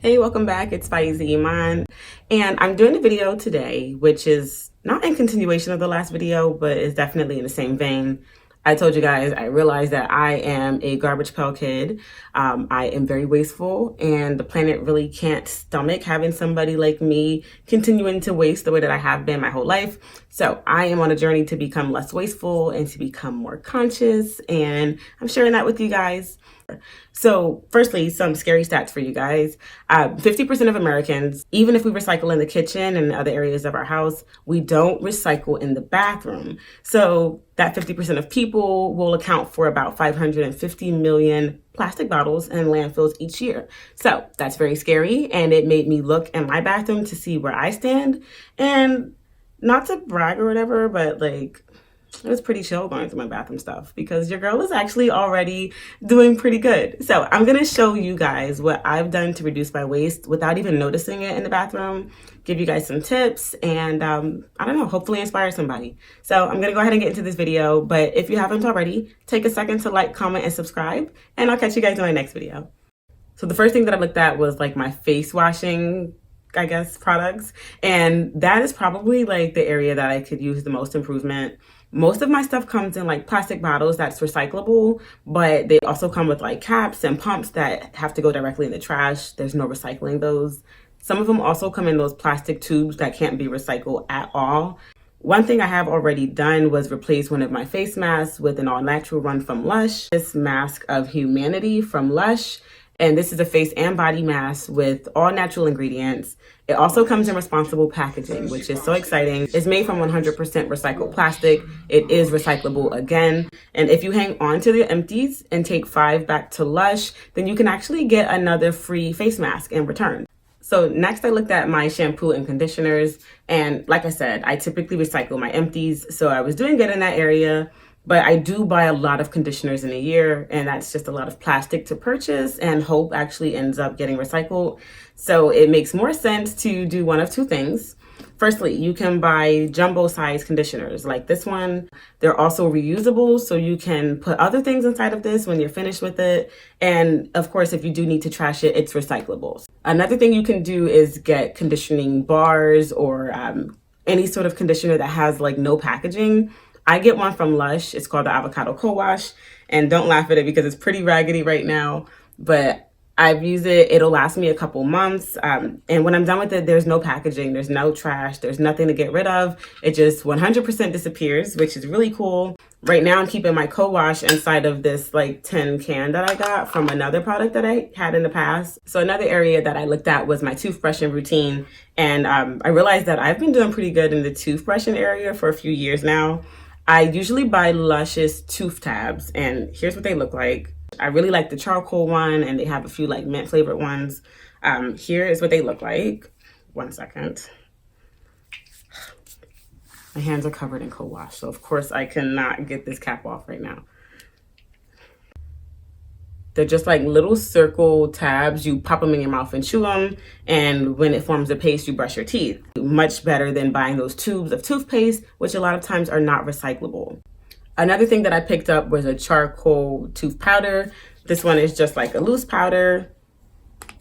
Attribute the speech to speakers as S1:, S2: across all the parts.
S1: Hey, welcome back. It's Faiza Iman, and I'm doing a video today, which is not in continuation of the last video, but is definitely in the same vein. I told you guys, I realized that I am a garbage pail kid. I am very wasteful, and the planet really can't stomach having somebody like me continuing to waste the way that I have been my whole life. So I am on a journey to become less wasteful and to become more conscious, and I'm sharing that with you guys. So firstly, some scary stats for you guys. 50% of Americans, even if we recycle in the kitchen and other areas of our house, we don't recycle in the bathroom. So that 50% of people will account for about 550 million plastic bottles in landfills each year. So that's very scary. And it made me look in my bathroom to see where I stand. And not to brag or whatever, but like, it was pretty chill going through my bathroom stuff because your girl is actually already doing pretty good. So I'm going to show you guys what I've done to reduce my waste without even noticing it in the bathroom, give you guys some tips, and I don't know, hopefully inspire somebody. So I'm going to go ahead and get into this video. But if you haven't already, take a second to like, comment, and subscribe, and I'll catch you guys in my next video. So the first thing that I looked at was like my face washing, I guess, products. And that is probably like the area that I could use the most improvement. Most of my stuff comes in like plastic bottles that's recyclable, but they also come with like caps and pumps that have to go directly in the trash. There's no recycling those. Some of them also come in those plastic tubes that can't be recycled at all. One thing I have already done was replace one of my face masks with an all-natural one from Lush. This Mask of Humanity from Lush. And this is a face and body mask with all natural ingredients. It also comes in responsible packaging, which is so exciting. It's made from 100% recycled plastic. It is recyclable again. And if you hang on to the empties and take 5 back to Lush, then you can actually get another free face mask in return. So next I looked at my shampoo and conditioners. And like I said, I typically recycle my empties. So I was doing good in that area. But I do buy a lot of conditioners in a year, and that's just a lot of plastic to purchase, and hope actually ends up getting recycled. So it makes more sense to do one of two things. Firstly, you can buy jumbo size conditioners like this one. They're also reusable, so you can put other things inside of this when you're finished with it. And of course, if you do need to trash it, it's recyclable. Another thing you can do is get conditioning bars or any sort of conditioner that has like no packaging. I get one from Lush. It's called the Avocado Co-Wash. And don't laugh at it because it's pretty raggedy right now. But I've used it. It'll last me a couple months. And when I'm done with it, there's no packaging. There's no trash. There's nothing to get rid of. It just 100% disappears, which is really cool. Right now, I'm keeping my co-wash inside of this like tin can that I got from another product that I had in the past. So another area that I looked at was my toothbrushing routine. And I realized that I've been doing pretty good in the toothbrushing area for a few years now. I usually buy Lush's tooth tabs, and here's what they look like. I really like the charcoal one, and they have a few like mint flavored ones. Here is what they look like. One second. My hands are covered in co-wash, so of course I cannot get this cap off right now. They're just like little circle tabs. You pop them in your mouth and chew them. And when it forms a paste, you brush your teeth. Much better than buying those tubes of toothpaste, which a lot of times are not recyclable. Another thing that I picked up was a charcoal tooth powder. This one is just like a loose powder.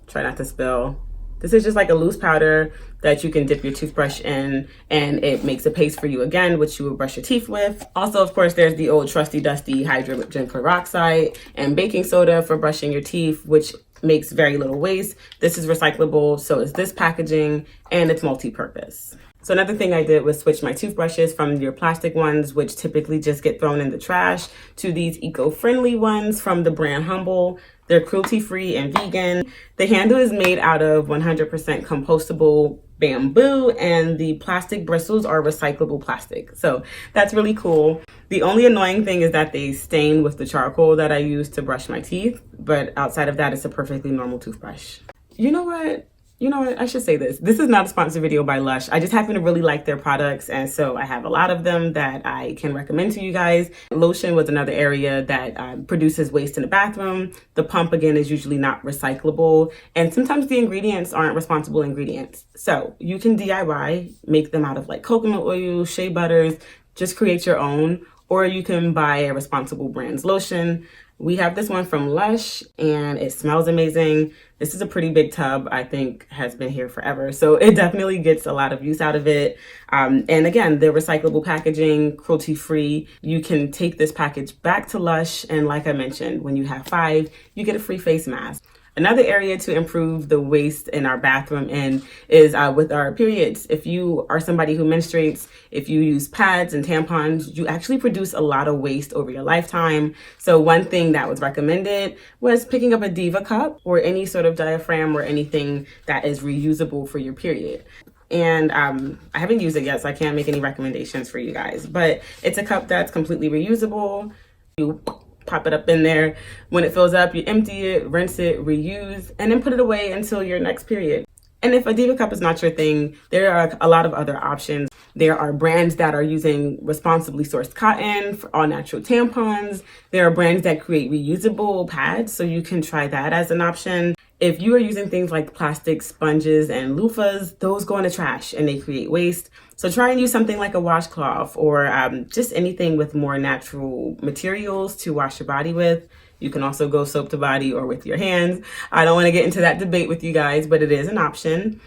S1: Try not to spill. This is just like a loose powder that you can dip your toothbrush in, and it makes a paste for you again, which you will brush your teeth with. Also, of course, there's the old trusty dusty hydrogen peroxide and baking soda for brushing your teeth, which makes very little waste. This is recyclable, so is this packaging, and it's multi-purpose. So another thing I did was switch my toothbrushes from your plastic ones, which typically just get thrown in the trash, to these eco-friendly ones from the brand Humble. They're cruelty-free and vegan. The handle is made out of 100% compostable bamboo, and the plastic bristles are recyclable plastic. So that's really cool. The only annoying thing is that they stain with the charcoal that I use to brush my teeth, but outside of that, it's a perfectly normal toothbrush. You know what? I should say this. This is not a sponsored video by Lush. I just happen to really like their products, and so I have a lot of them that I can recommend to you guys. Lotion was another area that produces waste in the bathroom. The pump, again, is usually not recyclable, and sometimes the ingredients aren't responsible ingredients. So you can DIY, make them out of like coconut oil, shea butters, just create your own. or you can buy a Responsible Brands lotion. We have this one from Lush and it smells amazing. This is a pretty big tub, I think has been here forever. So it definitely gets a lot of use out of it. And again, the recyclable packaging, cruelty free. You can take this package back to Lush. And like I mentioned, when you have 5, you get a free face mask. Another area to improve the waste in our bathroom in is with our periods. If you are somebody who menstruates, if you use pads and tampons, you actually produce a lot of waste over your lifetime. So one thing that was recommended was picking up a Diva cup or any sort of diaphragm or anything that is reusable for your period. And I haven't used it yet, so I can't make any recommendations for you guys. But it's a cup that's completely reusable. You pop it up in there. When it fills up, you empty it, rinse it, reuse, and then put it away until your next period. And if a Diva cup is not your thing, there are a lot of other options. There are brands that are using responsibly sourced cotton for all natural tampons. There are brands that create reusable pads, so you can try that as an option. If you are using things like plastic sponges and loofahs, those go in the trash and they create waste. So try and use something like a washcloth or just anything with more natural materials to wash your body with. You can also go soap to body or with your hands. I don't want to get into that debate with you guys, but it is an option.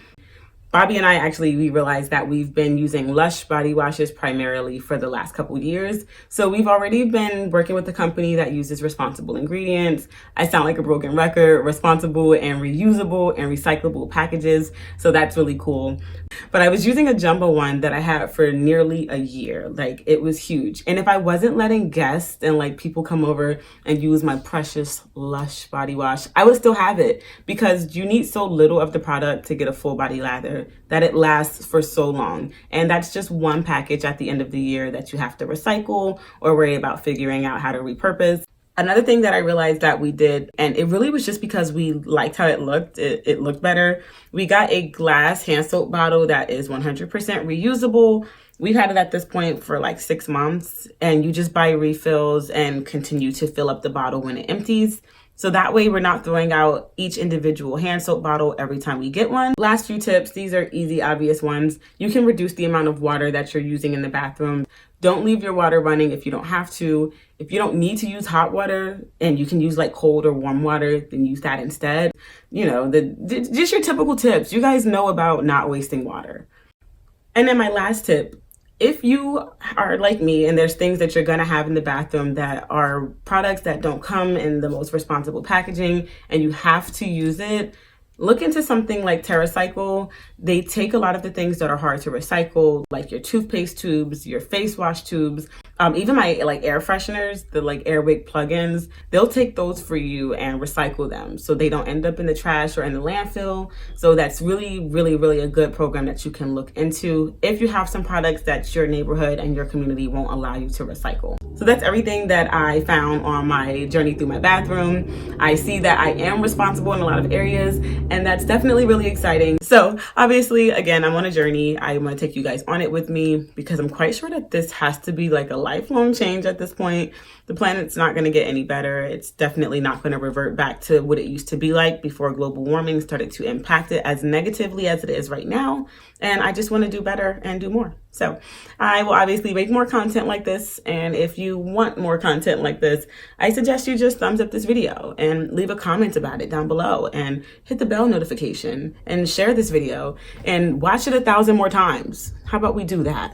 S1: Bobby and I we realized that we've been using Lush body washes primarily for the last couple years. So we've already been working with a company that uses responsible ingredients. I sound like a broken record, responsible and reusable and recyclable packages. So that's really cool. But I was using a jumbo one that I had for nearly a year. Like, it was huge. And if I wasn't letting guests and like people come over and use my precious Lush body wash, I would still have it because you need so little of the product to get a full body lather that it lasts for so long. And that's just one package at the end of the year that you have to recycle or worry about figuring out how to repurpose. Another thing that I realized that we did, and it really was just because we liked how it looked, it looked better. We got a glass hand soap bottle that is 100% reusable. We've had it at this point for like 6 months, and you just buy refills and continue to fill up the bottle when it empties. So that way we're not throwing out each individual hand soap bottle every time we get one. Last few tips, these are easy, obvious ones. You can reduce the amount of water that you're using in the bathroom. Don't leave your water running if you don't have to. If you don't need to use hot water and you can use like cold or warm water, then use that instead. You know, just your typical tips. You guys know about not wasting water. And then my last tip, if you are like me and there's things that you're gonna have in the bathroom that are products that don't come in the most responsible packaging and you have to use it, look into something like TerraCycle. They take a lot of the things that are hard to recycle, like your toothpaste tubes, your face wash tubes, even my like air fresheners, the like Airwick plugins, they'll take those for you and recycle them so they don't end up in the trash or in the landfill. So that's really, really, really a good program that you can look into if you have some products that your neighborhood and your community won't allow you to recycle. So that's everything that I found on my journey through my bathroom. I see that I am responsible in a lot of areas, and that's definitely really exciting. So obviously, again, I'm on a journey. I want to take you guys on it with me because I'm quite sure that this has to be like a lifelong change at this point. The planet's not going to get any better. It's definitely not going to revert back to what it used to be like before global warming started to impact it as negatively as it is right now. And I just want to do better and do more. So I will obviously make more content like this. And if you want more content like this, I suggest you just thumbs up this video and leave a comment about it down below and hit the bell notification and share this video and watch it 1,000 more times. How about we do that?